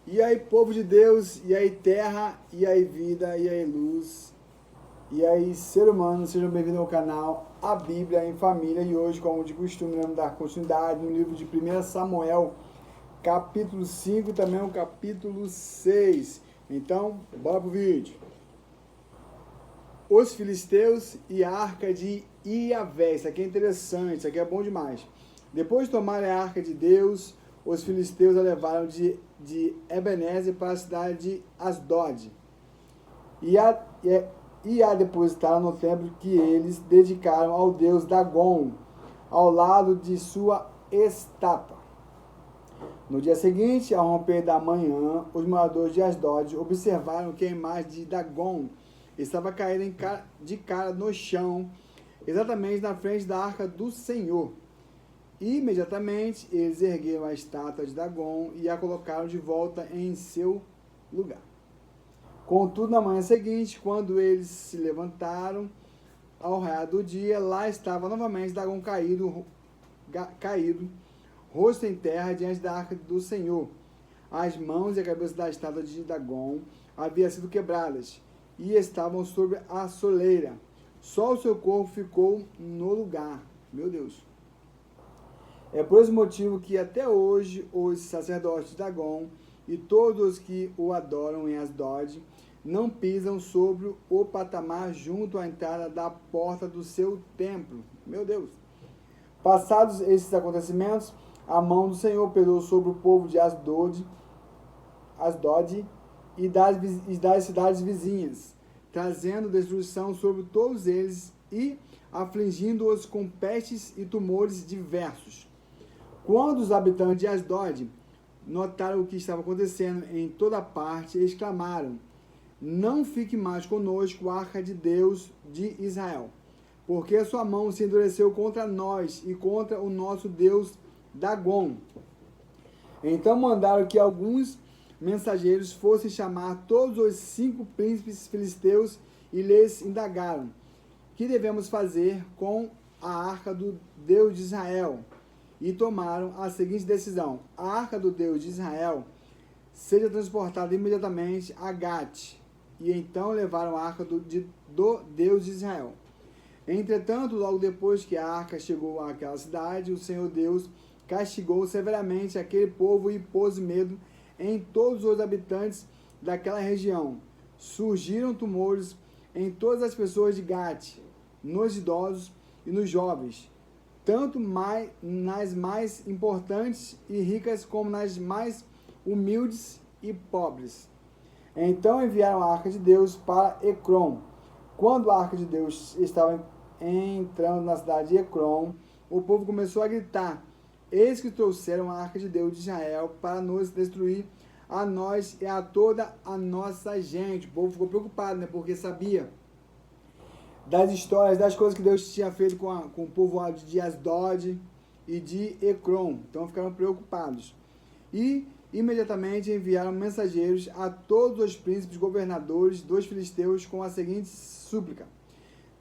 E aí, povo de Deus, e aí, terra, e aí, vida, e aí, luz, e aí, ser humano, sejam bem-vindos ao canal A Bíblia em Família. E hoje, como de costume, vamos dar continuidade no livro de 1 Samuel, capítulo 5 e também o capítulo 6. Então, bora pro vídeo. Os filisteus e a arca de Iavé. Isso aqui é interessante, isso aqui é bom demais. Depois de tomarem a arca de Deus, os filisteus a levaram de Ebenezer para a cidade de Asdod e a depositaram no templo que eles dedicaram ao deus Dagon, ao lado de sua estátua. No dia seguinte, ao romper da manhã, os moradores de Asdod observaram que a imagem de Dagon estava caída de cara no chão, exatamente na frente da arca do Senhor. Imediatamente, eles ergueram a estátua de Dagon e a colocaram de volta em seu lugar. Contudo, na manhã seguinte, quando eles se levantaram, ao raiar do dia, lá estava novamente Dagon caído, rosto em terra, diante da arca do Senhor. As mãos e a cabeça da estátua de Dagon haviam sido quebradas e estavam sobre a soleira. Só o seu corpo ficou no lugar. Meu Deus. É por esse motivo que até hoje os sacerdotes de Dagon e todos os que o adoram em Asdod não pisam sobre o patamar junto à entrada da porta do seu templo. Meu Deus. Passados esses acontecimentos, a mão do Senhor pesou sobre o povo de Asdod e das cidades vizinhas, trazendo destruição sobre todos eles e afligindo-os com pestes e tumores diversos. Quando os habitantes de Asdod notaram o que estava acontecendo em toda parte, exclamaram: "Não fique mais conosco a arca de Deus de Israel, porque a sua mão se endureceu contra nós e contra o nosso Deus Dagon." Então mandaram que alguns mensageiros fossem chamar todos os 5 príncipes filisteus e lhes indagaram: "Que devemos fazer com a arca do Deus de Israel?" E tomaram a seguinte decisão: a arca do Deus de Israel seja transportada imediatamente a Gate. E então levaram a arca do Deus de Israel. Entretanto, logo depois que a arca chegou àquela cidade, o Senhor Deus castigou severamente aquele povo e pôs medo em todos os habitantes daquela região. Surgiram tumores em todas as pessoas de Gate, nos idosos e nos jovens, tanto nas mais importantes e ricas como nas mais humildes e pobres. Então enviaram a arca de Deus para Ecrom. Quando a arca de Deus estava entrando na cidade de Ecrom, o povo começou a gritar: "Eis que trouxeram a arca de Deus de Israel para nos destruir, a nós e a toda a nossa gente." O povo ficou preocupado, né? Porque sabia das histórias, das coisas que Deus tinha feito com o povoado de Asdod e de Ecrom. Então ficaram preocupados. E imediatamente enviaram mensageiros a todos os príncipes governadores dos filisteus com a seguinte súplica: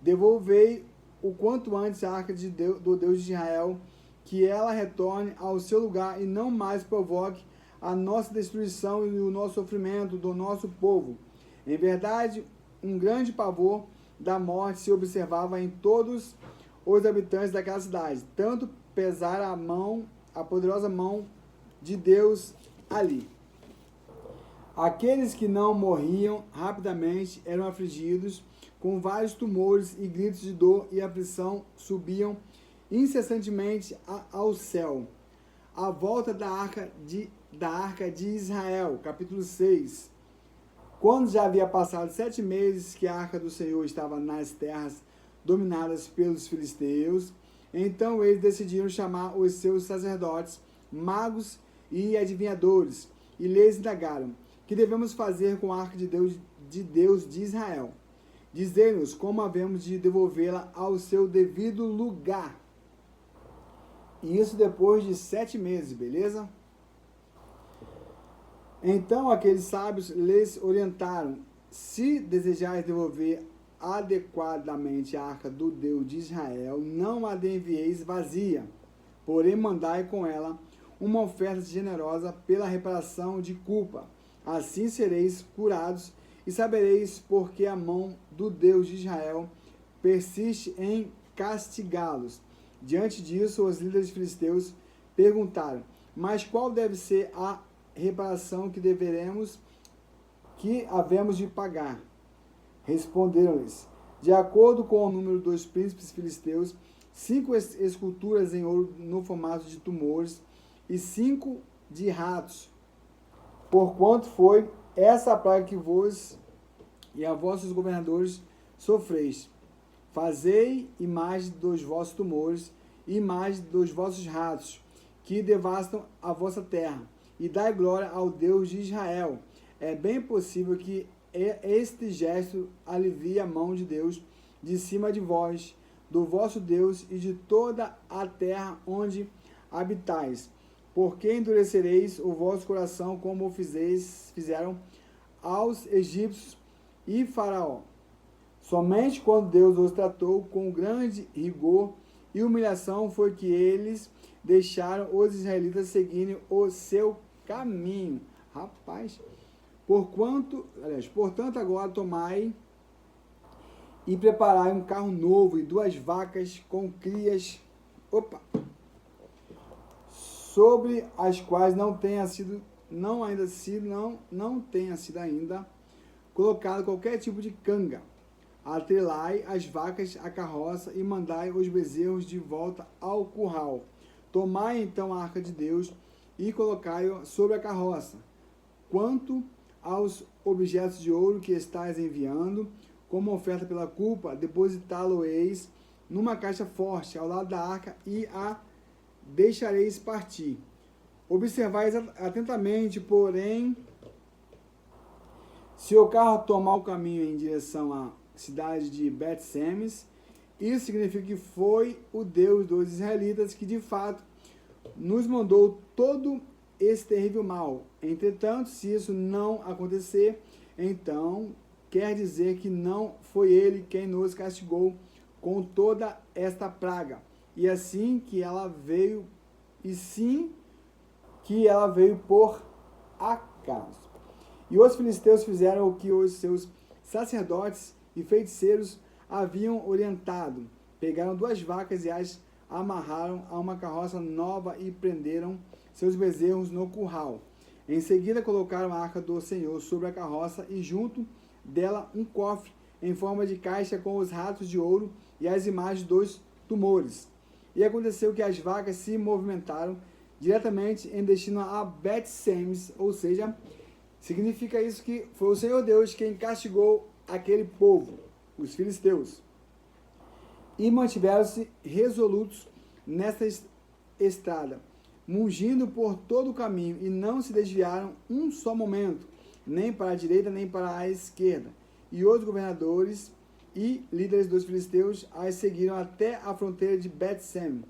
"Devolvei o quanto antes a arca do Deus de Israel, que ela retorne ao seu lugar e não mais provoque a nossa destruição e o nosso sofrimento do nosso povo." Em verdade, um grande pavor da morte se observava em todos os habitantes daquela cidade, tanto pesara a poderosa mão de Deus ali. Aqueles que não morriam rapidamente eram afligidos com vários tumores, e gritos de dor e aflição subiam incessantemente ao céu. A volta da arca de Israel, capítulo 6. Quando já havia passado 7 meses que a arca do Senhor estava nas terras dominadas pelos filisteus, então eles decidiram chamar os seus sacerdotes, magos e adivinhadores, e lhes indagaram: "Que devemos fazer com a arca de Deus de Israel? Dizei-nos como havemos de devolvê-la ao seu devido lugar." E isso depois de 7 meses, beleza? Então aqueles sábios lhes orientaram: "Se desejais devolver adequadamente a arca do Deus de Israel, não a envieis vazia, porém mandai com ela uma oferta generosa pela reparação de culpa, Assim sereis curados e sabereis porque a mão do Deus de Israel persiste em castigá-los. Diante disso, os líderes filisteus perguntaram: mas qual deve ser a reparação que havemos de pagar? Responderam-lhes: de acordo com o número dos príncipes filisteus, 5 esculturas em ouro no formato de tumores e 5 de ratos. Porquanto foi essa a praga que vos e a vossos governadores sofreis. Fazei imagem dos vossos tumores e imagem dos vossos ratos, que devastam a vossa terra, e dai glória ao Deus de Israel. É bem possível que este gesto alivie a mão de Deus de cima de vós, do vosso Deus e de toda a terra onde habitais. Porque endurecereis o vosso coração como fizeram aos egípcios e Faraó. Somente quando Deus os tratou com grande rigor e humilhação foi que eles deixaram os israelitas seguirem o seu caminho. Rapaz, portanto agora tomai e preparai um carro novo e 2 vacas com crias, sobre as quais não tenha sido ainda colocado qualquer tipo de canga. Atrelai as vacas à carroça e mandai os bezerros de volta ao curral. Tomai então a arca de Deus e colocai-o sobre a carroça. Quanto aos objetos de ouro que estais enviando, como oferta pela culpa, depositá-lo-eis numa caixa forte ao lado da arca e a deixareis partir. Observais atentamente, porém, se o carro tomar o caminho em direção à cidade de Bet-Semes, isso significa que foi o Deus dos israelitas que de fato nos mandou todo esse terrível mal. Entretanto, se isso não acontecer, então quer dizer que não foi ele quem nos castigou com toda esta praga, e assim que ela veio, por acaso. E os filisteus fizeram o que os seus sacerdotes e feiticeiros haviam orientado. Pegaram 2 vacas e as amarraram a uma carroça nova e prenderam seus bezerros no curral. Em seguida colocaram a arca do Senhor sobre a carroça e junto dela um cofre em forma de caixa com os ratos de ouro e as imagens dos tumores. E aconteceu que as vacas se movimentaram diretamente em destino a Bet-Semes, ou seja, significa isso que foi o Senhor Deus quem castigou aquele povo, os filisteus. E mantiveram-se resolutos nesta estrada, mungindo por todo o caminho, e não se desviaram um só momento, nem para a direita, nem para a esquerda. E os governadores e líderes dos filisteus as seguiram até a fronteira de Bet-Semes.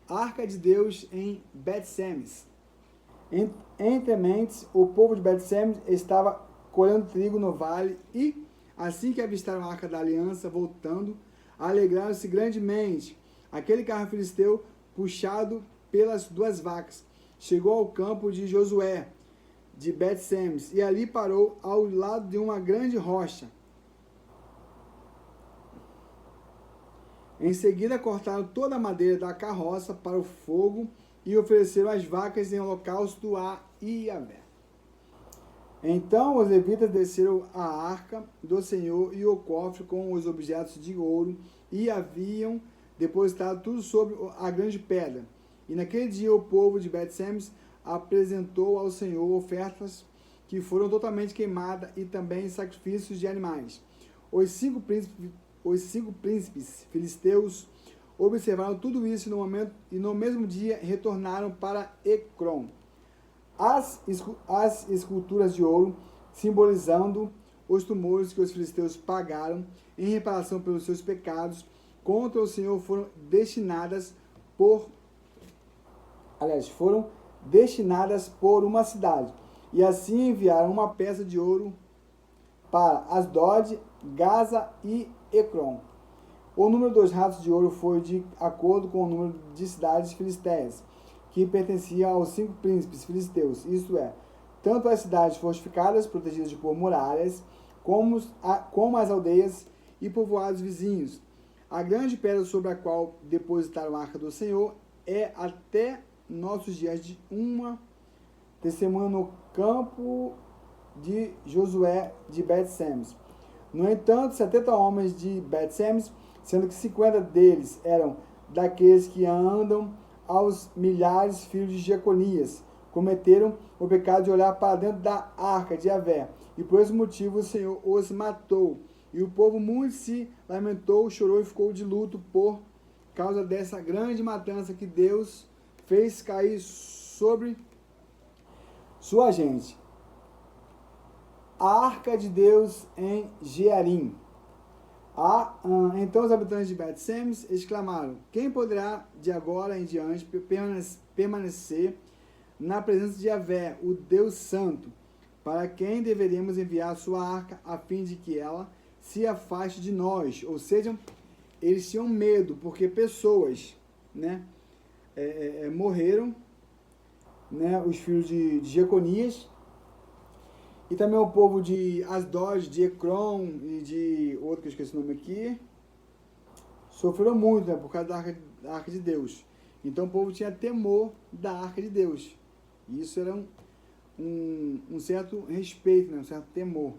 Arca de Deus em Bet-Semes. Entre mentes, o povo de Bet-Semes estava colhendo trigo no vale e, assim que avistaram a arca da aliança voltando, alegraram-se grandemente. Aquele carro filisteu, puxado pelas 2 vacas, chegou ao campo de Josué, de Bet-Semes, e ali parou ao lado de uma grande rocha. Em seguida, cortaram toda a madeira da carroça para o fogo e ofereceram as vacas em holocausto a Iavé. Então os levitas desceram a arca do Senhor e o cofre com os objetos de ouro e haviam depositado tudo sobre a grande pedra. E naquele dia o povo de Bet-Semes apresentou ao Senhor ofertas que foram totalmente queimadas e também sacrifícios de animais. Os cinco príncipes filisteus observaram tudo isso e no mesmo dia retornaram para Ecrom. As esculturas de ouro, simbolizando os tumores que os filisteus pagaram em reparação pelos seus pecados contra o Senhor, foram destinadas por uma cidade. E assim enviaram uma peça de ouro para Asdod, Gaza e Ecrom. O número dos ratos de ouro foi de acordo com o número de cidades filisteias, que pertencia aos 5 príncipes filisteus, isto é, tanto as cidades fortificadas, protegidas por muralhas, como as aldeias e povoados vizinhos. A grande pedra sobre a qual depositaram a arca do Senhor é até nossos dias de uma testemunha no campo de Josué de Bet-Semes. No entanto, 70 homens de Bet-Semes, sendo que 50 deles eram daqueles que andam aos milhares filhos de Jeconias, cometeram o pecado de olhar para dentro da arca de Yahvé, e por esse motivo o Senhor os matou. E o povo muito se lamentou, chorou e ficou de luto por causa dessa grande matança que Deus fez cair sobre sua gente. A arca de Deus em Jearim. Então os habitantes de Bet-Semes exclamaram: quem poderá de agora em diante permanecer na presença de Yahvé, o Deus Santo? Para quem deveríamos enviar sua arca a fim de que ela se afaste de nós? Ou seja, eles tinham medo porque pessoas, né, morreram, né, os filhos de Jeconias, e também o povo de Asdod, de Ecrom e de outro que eu esqueci o nome aqui, sofreram muito, né, por causa da arca de Deus. Então o povo tinha temor da arca de Deus. E isso era um certo respeito, né, um certo temor.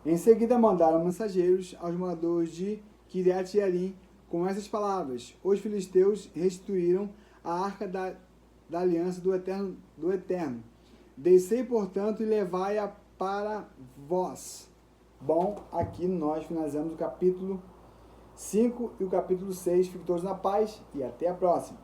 Em seguida mandaram mensageiros aos moradores de Kiriat Jearim com essas palavras: os filisteus restituíram a arca da aliança do Eterno. Descei, portanto, e levai-a para vós. Bom, aqui nós finalizamos o capítulo 5 e o capítulo 6. Fiquem todos na paz e até a próxima.